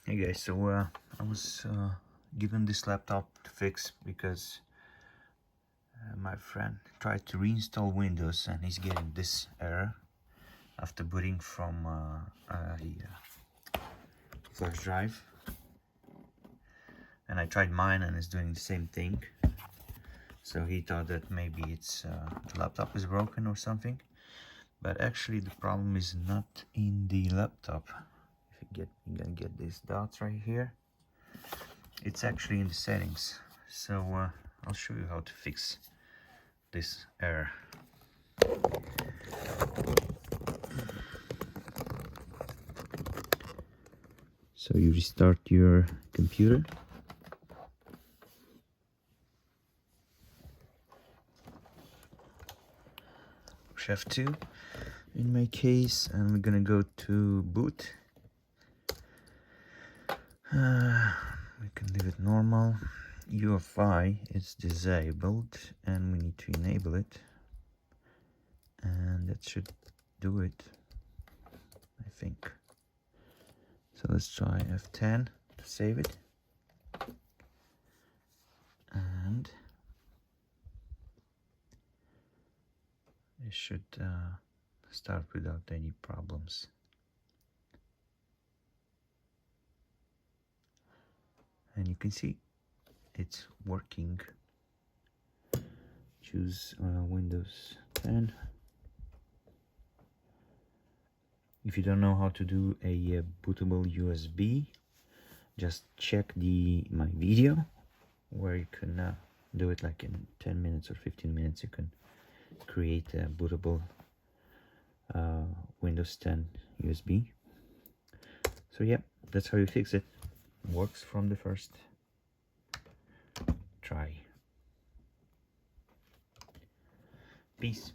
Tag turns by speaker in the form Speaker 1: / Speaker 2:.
Speaker 1: Hey guys, so I was given this laptop to fix because my friend tried to reinstall Windows and he's getting this error after booting from a flash drive. And I tried mine and it's doing the same thing. So he thought that maybe it's the laptop is broken or something. But actually the problem is not in the laptop. If you're gonna get these dots right here. It's actually in the settings. So I'll show you how to fix this error. So you restart your computer. Push F2 in my case, and we're gonna go to boot. We can leave it normal. UEFI is disabled and we need to enable it, and that should do it, I think. So let's try F10 to save it, and it should start without any problems. And you can see it's working. Choose Windows 10. If you don't know how to do a bootable USB, just check my video where you can do it like in 10 minutes or 15 minutes. You can create a bootable Windows 10 USB. So yeah, that's how you fix it. Works from the first try. Peace.